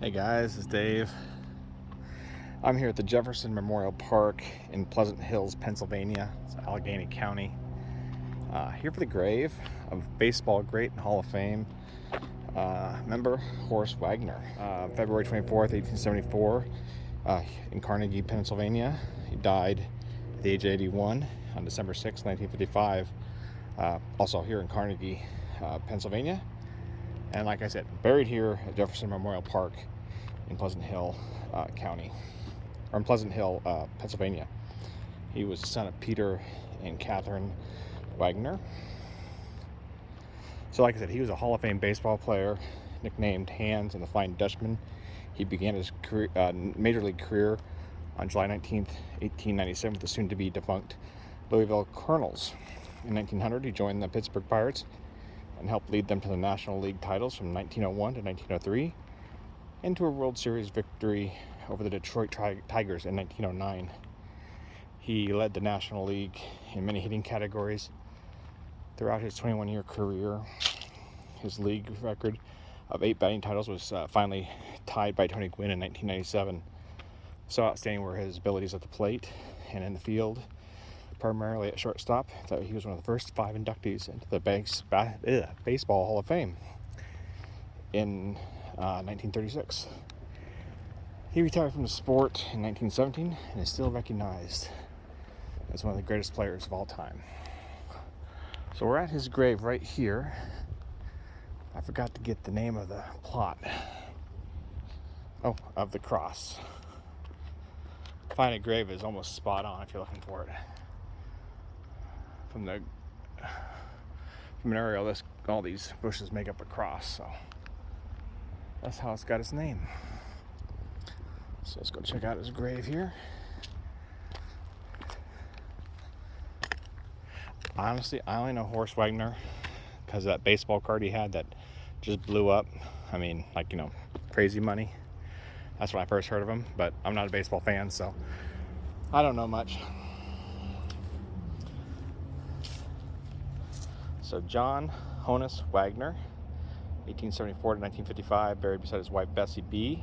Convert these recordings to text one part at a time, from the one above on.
Hey guys, it's Dave. I'm here at the Jefferson Memorial Park in Pleasant Hills, Pennsylvania. It's Allegheny County. Here for the grave of baseball great and Hall of Fame member Honus Wagner. February 24th, 1874, in Carnegie, Pennsylvania. He died at the age of 81 on December 6, 1955. Also here in Carnegie, Pennsylvania. And like I said, buried here at Jefferson Memorial Park in Pleasant Hill County, or in Pleasant Hill, Pennsylvania. He was the son of Peter and Catherine Wagner. So like I said, he was a Hall of Fame baseball player, nicknamed Hans and the Flying Dutchman. He began his career, major league career on July 19th, 1897 with the soon-to-be defunct Louisville Colonels. In 1900, he joined the Pittsburgh Pirates and helped lead them to the National League titles from 1901 to 1903 and to a World Series victory over the Detroit Tigers in 1909. He led the National League in many hitting categories throughout his 21-year career. His league record of 8 batting titles was finally tied by Tony Gwynn in 1997. So outstanding were his abilities at the plate and in the field, primarily at shortstop, that he was one of the first 5 inductees into the Baseball Hall of Fame in 1936. He retired from the sport in 1917 and is still recognized as one of the greatest players of all time. So we're at his grave right here. I forgot to get the name of the plot. Oh, of the cross. Finding a grave is almost spot on if you're looking for it. From an aerial, all these bushes make up a cross, so that's how it's got its name. So let's go check out his grave here. Honestly, I only know Honus Wagner because of that baseball card he had that just blew up. I mean, like, crazy money. That's when I first heard of him, but I'm not a baseball fan, so I don't know much. So John Honus Wagner, 1874 to 1955, buried beside his wife Bessie B.,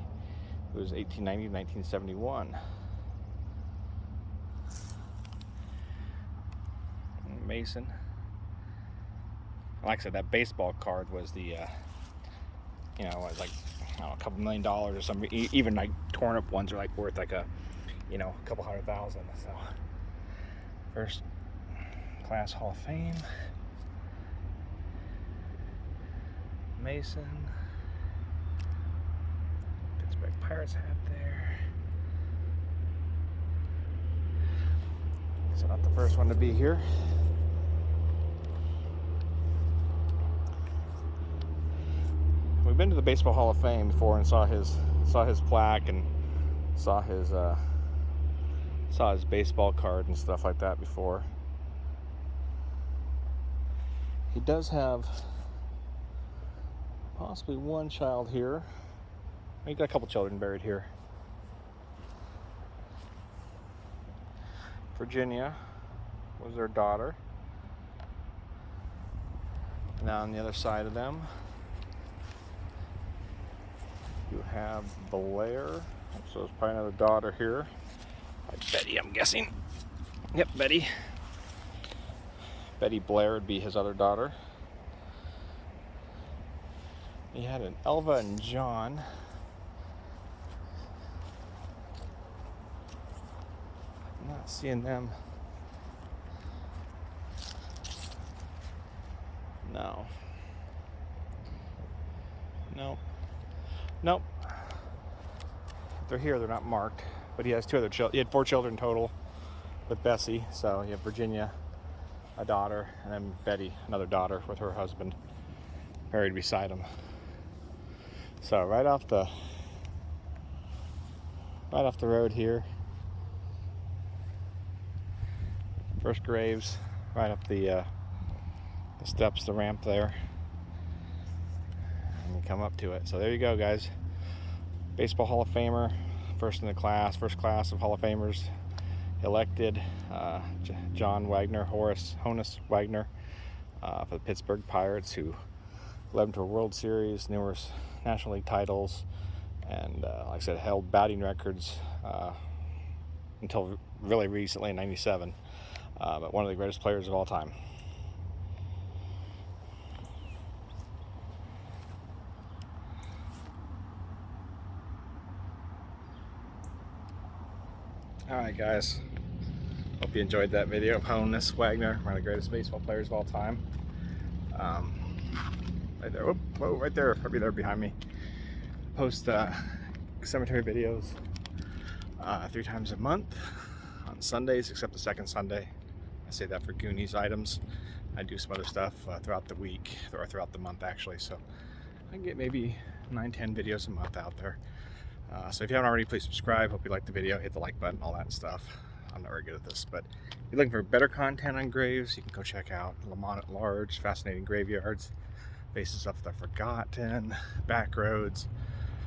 who was 1890 to 1971. Mason. Like I said, that baseball card was the, like, I don't know, a couple $1 million or something. Even like torn up ones are like worth like a couple $100,000. So, first class Hall of Fame. Mason. Pittsburgh Pirates hat there. So not the first one to be here. We've been to the Baseball Hall of Fame before and saw his plaque and saw his baseball card and stuff like that before. He does have possibly one child here. He got a couple children buried here. Virginia was their daughter. And on the other side of them, you have Blair. So there's probably another daughter here. Like Betty, I'm guessing. Yep, Betty. Betty Blair would be his other daughter. He had an Elva and John. I'm not seeing them. No. Nope. They're here, they're not marked. But he has 2 other children. He had 4 children total with Bessie. So you have Virginia, a daughter, and then Betty, another daughter with her husband, buried beside him. So right off the road here. First graves, right up the steps, the ramp there. And you come up to it. So there you go, guys. Baseball Hall of Famer, first class of Hall of Famers elected. John Wagner, Honus Wagner, for the Pittsburgh Pirates, who led them to a World Series, numerous National League titles, and like I said, held batting records until really recently in '97. But one of the greatest players of all time. Alright guys, hope you enjoyed that video of Honus Wagner, one of the greatest baseball players of all time. Right there, whoa, right there, probably there behind me. Post cemetery videos 3 times a month on Sundays, except the second Sunday. I say that for Goonies items. I do some other stuff throughout the week, or throughout the month actually, so I can get maybe 9-10 videos a month out there. So if you haven't already, please subscribe. Hope you liked the video. Hit the like button, all that stuff. I'm not very good at this, but if you're looking for better content on graves, you can go check out Lamont at Large, Fascinating Graveyards, Faces of the Forgotten, Back Roads,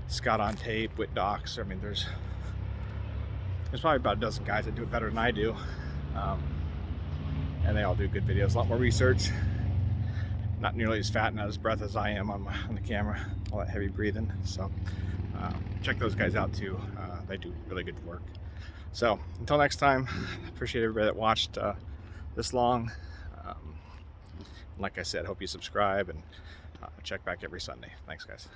Scott on Tape, Wit Docs. I mean, there's probably about a dozen guys that do it better than I do, and they all do good videos. A lot more research. Not nearly as fat and out of breath as I am on the camera. All that heavy breathing. So check those guys out too. They do really good work. So until next time, appreciate everybody that watched this long. Like I said, hope you subscribe and check back every Sunday. Thanks guys.